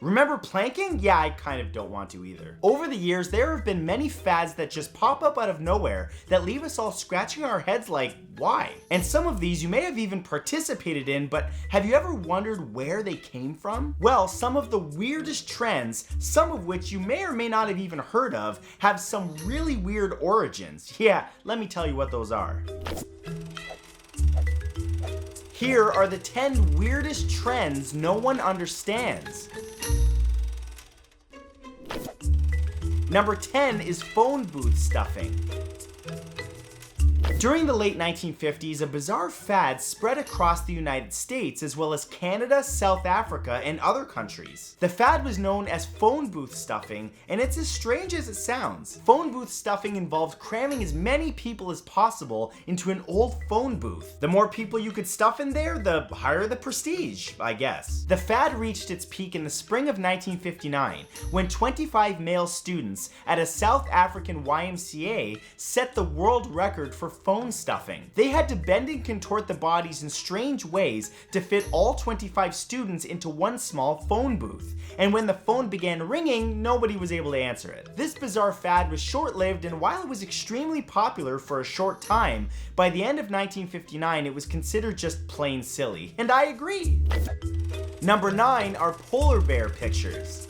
Remember planking? Yeah, I kind of don't want to either. Over the years, there have been many fads that just pop up out of nowhere that leave us all scratching our heads like, why? And some of these you may have even participated in, but have you ever wondered where they came from? Well, some of the weirdest trends, some of which you may or may not have even heard of, have some really weird origins. Yeah, let me tell you what those are. Here are the 10 weirdest trends no one understands. Number 10 is phone booth stuffing. During the late 1950s, a bizarre fad spread across the United States as well as Canada, South Africa, and other countries. The fad was known as phone booth stuffing, and it's as strange as it sounds. Phone booth stuffing involved cramming as many people as possible into an old phone booth. The more people you could stuff in there, the higher the prestige, I guess. The fad reached its peak in the spring of 1959, when 25 male students at a South African YMCA set the world record for phone stuffing. They had to bend and contort the bodies in strange ways to fit all 25 students into one small phone booth. And when the phone began ringing, nobody was able to answer it. This bizarre fad was short-lived, and while it was extremely popular for a short time, by the end of 1959 it was considered just plain silly. And I agree. Number 9 are polar bear pictures.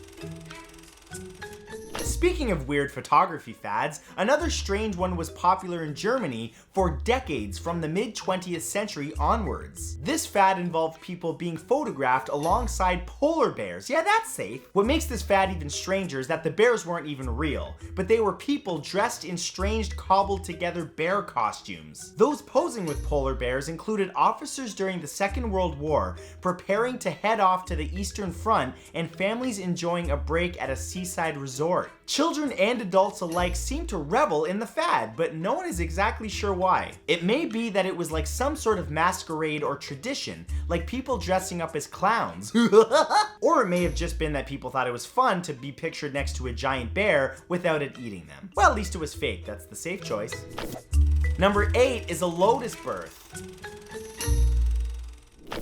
Speaking of weird photography fads, another strange one was popular in Germany for decades from the mid-20th century onwards. This fad involved people being photographed alongside polar bears. Yeah, that's safe. What makes this fad even stranger is that the bears weren't even real, but they were people dressed in strange cobbled together bear costumes. Those posing with polar bears included officers during the Second World War preparing to head off to the Eastern Front and families enjoying a break at a seaside resort. Children and adults alike seem to revel in the fad, but no one is exactly sure why. It may be that it was like some sort of masquerade or tradition, like people dressing up as clowns. Or it may have just been that people thought it was fun to be pictured next to a giant bear without it eating them. Well, at least it was fake, that's the safe choice. Number 8 is a lotus birth.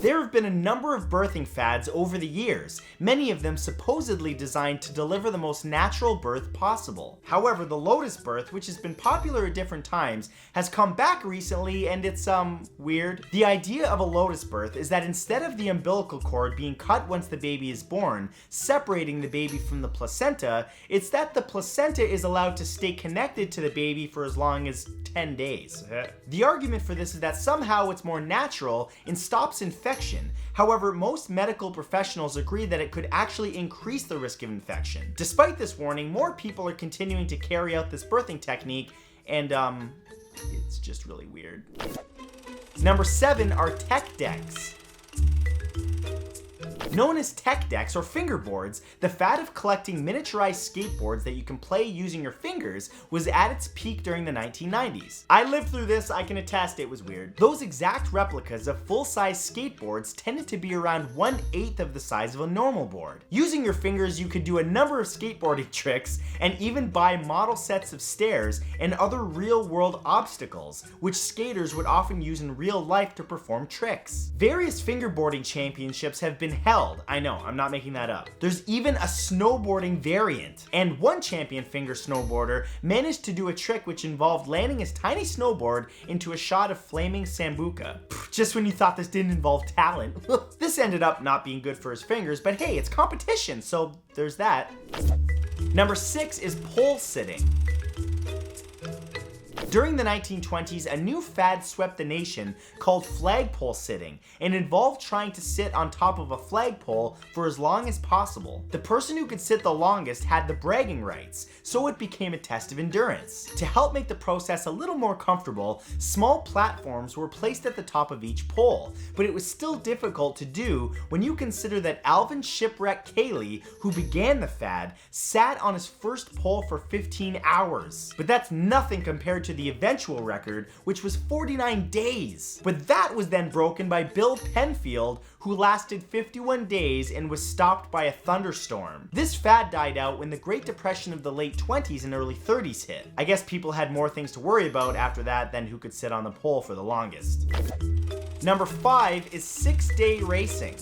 There have been a number of birthing fads over the years, many of them supposedly designed to deliver the most natural birth possible. However, the lotus birth, which has been popular at different times, has come back recently and it's weird. The idea of a lotus birth is that instead of the umbilical cord being cut once the baby is born, separating the baby from the placenta, it's that the placenta is allowed to stay connected to the baby for as long as 10 days. The argument for this is that somehow it's more natural and stops infection. However, most medical professionals agree that it could actually increase the risk of infection. Despite this warning, more people are continuing to carry out this birthing technique, and it's just really weird. Number 7 are tech decks. Known as tech decks or fingerboards, the fad of collecting miniaturized skateboards that you can play using your fingers was at its peak during the 1990s. I lived through this, I can attest it was weird. Those exact replicas of full-size skateboards tended to be around 1/8 of the size of a normal board. Using your fingers, you could do a number of skateboarding tricks and even buy model sets of stairs and other real-world obstacles, which skaters would often use in real life to perform tricks. Various fingerboarding championships have been held. I know, I'm not making that up. There's even a snowboarding variant. And one champion finger snowboarder managed to do a trick which involved landing his tiny snowboard into a shot of flaming sambuca. Just when you thought this didn't involve talent. This ended up not being good for his fingers, but hey, it's competition, so there's that. Number 6 is pole sitting. During the 1920s, a new fad swept the nation called flagpole sitting and involved trying to sit on top of a flagpole for as long as possible. The person who could sit the longest had the bragging rights, so it became a test of endurance. To help make the process a little more comfortable, small platforms were placed at the top of each pole, but it was still difficult to do when you consider that Alvin Shipwreck Cayley, who began the fad, sat on his first pole for 15 hours. But that's nothing compared to the eventual record, which was 49 days. But that was then broken by Bill Penfield, who lasted 51 days and was stopped by a thunderstorm. This fad died out when the Great Depression of the late 20s and early 30s hit. I guess people had more things to worry about after that than who could sit on the pole for the longest. Number 5 is 6-day racing.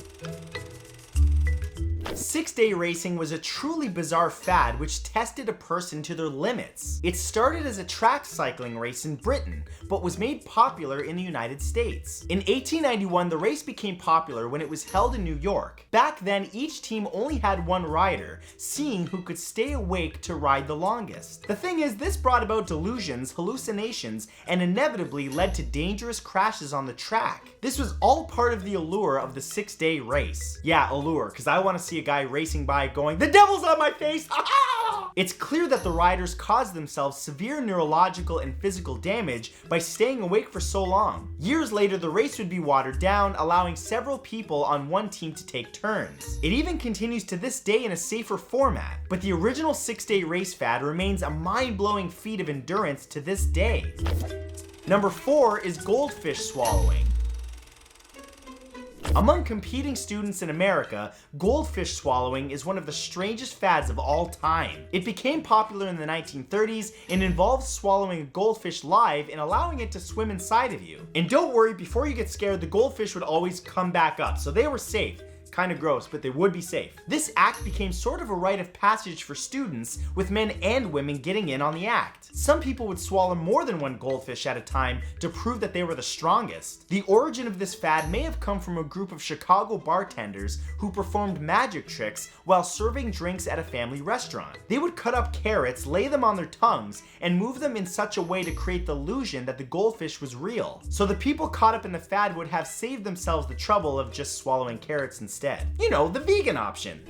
Six-day racing was a truly bizarre fad which tested a person to their limits. It started as a track cycling race in Britain, but was made popular in the United States. In 1891, the race became popular when it was held in New York. Back then, each team only had one rider, seeing who could stay awake to ride the longest. The thing is, this brought about delusions, hallucinations, and inevitably led to dangerous crashes on the track. This was all part of the allure of the six-day race. Yeah, allure, because I want to see a guy racing by going, "The devil's on my face!" It's clear that the riders caused themselves severe neurological and physical damage by staying awake for so long. Years later, the race would be watered down, allowing several people on one team to take turns. It even continues to this day in a safer format, but the original six-day race fad remains a mind-blowing feat of endurance to this day. Number 4 is goldfish swallowing. Among competing students in America, goldfish swallowing is one of the strangest fads of all time. It became popular in the 1930s and involves swallowing a goldfish live and allowing it to swim inside of you. And don't worry, before you get scared, the goldfish would always come back up, so they were safe. Kind of gross, but they would be safe. This act became sort of a rite of passage for students, with men and women getting in on the act. Some people would swallow more than one goldfish at a time to prove that they were the strongest. The origin of this fad may have come from a group of Chicago bartenders who performed magic tricks while serving drinks at a family restaurant. They would cut up carrots, lay them on their tongues, and move them in such a way to create the illusion that the goldfish was real. So the people caught up in the fad would have saved themselves the trouble of just swallowing carrots instead. You know, the vegan option.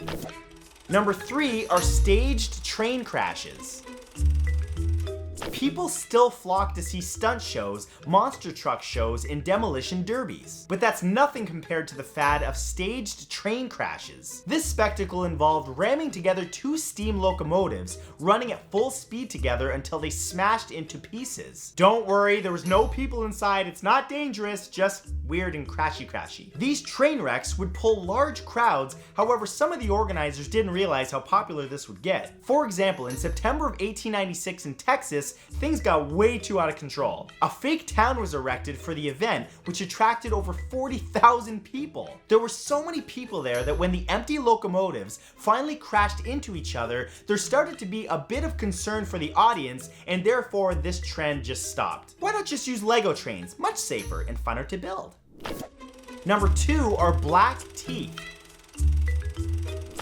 Number 3 are staged train crashes. People still flock to see stunt shows, monster truck shows, and demolition derbies. But that's nothing compared to the fad of staged train crashes. This spectacle involved ramming together 2 steam locomotives, running at full speed together until they smashed into pieces. Don't worry, there was no people inside, it's not dangerous, just weird and crashy. These train wrecks would pull large crowds, however some of the organizers didn't realize how popular this would get. For example, in September of 1896 in Texas, things got way too out of control. A fake town was erected for the event, which attracted over 40,000 people. There were so many people there that when the empty locomotives finally crashed into each other, there started to be a bit of concern for the audience, and therefore this trend just stopped. Why not just use Lego trains? Much safer and funner to build. Number 2 are black teeth.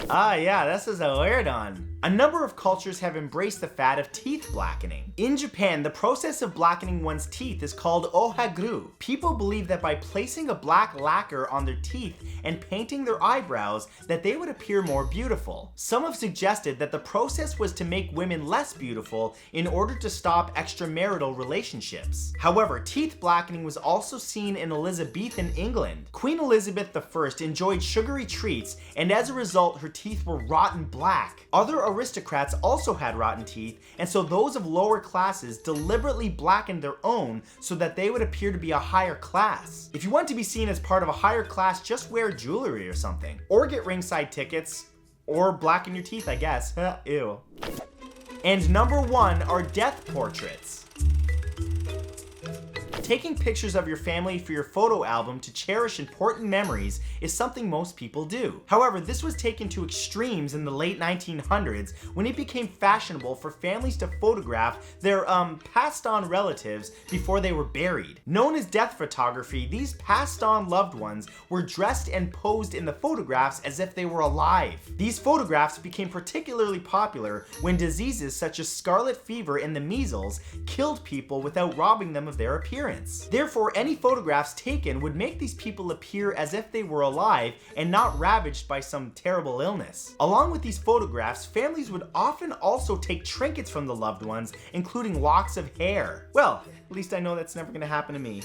Ah yeah, this is a weird one. A number of cultures have embraced the fad of teeth blackening. In Japan, the process of blackening one's teeth is called ohaguru. People believe that by placing a black lacquer on their teeth and painting their eyebrows, that they would appear more beautiful. Some have suggested that the process was to make women less beautiful in order to stop extramarital relationships. However, teeth blackening was also seen in Elizabethan England. Queen Elizabeth I enjoyed sugary treats, and as a result, her teeth were rotten black. Other aristocrats also had rotten teeth, and so those of lower classes deliberately blackened their own so that they would appear to be a higher class. If you want to be seen as part of a higher class, just wear jewelry or something. Or get ringside tickets, or blacken your teeth, I guess. Ew. And number 1 are death portraits. Taking pictures of your family for your photo album to cherish important memories is something most people do. However, this was taken to extremes in the late 1900s when it became fashionable for families to photograph their passed on relatives before they were buried. Known as death photography, these passed on loved ones were dressed and posed in the photographs as if they were alive. These photographs became particularly popular when diseases such as scarlet fever and the measles killed people without robbing them of their appearance. Therefore, any photographs taken would make these people appear as if they were alive and not ravaged by some terrible illness. Along with these photographs, families would often also take trinkets from the loved ones, including locks of hair. Well, at least I know that's never gonna happen to me.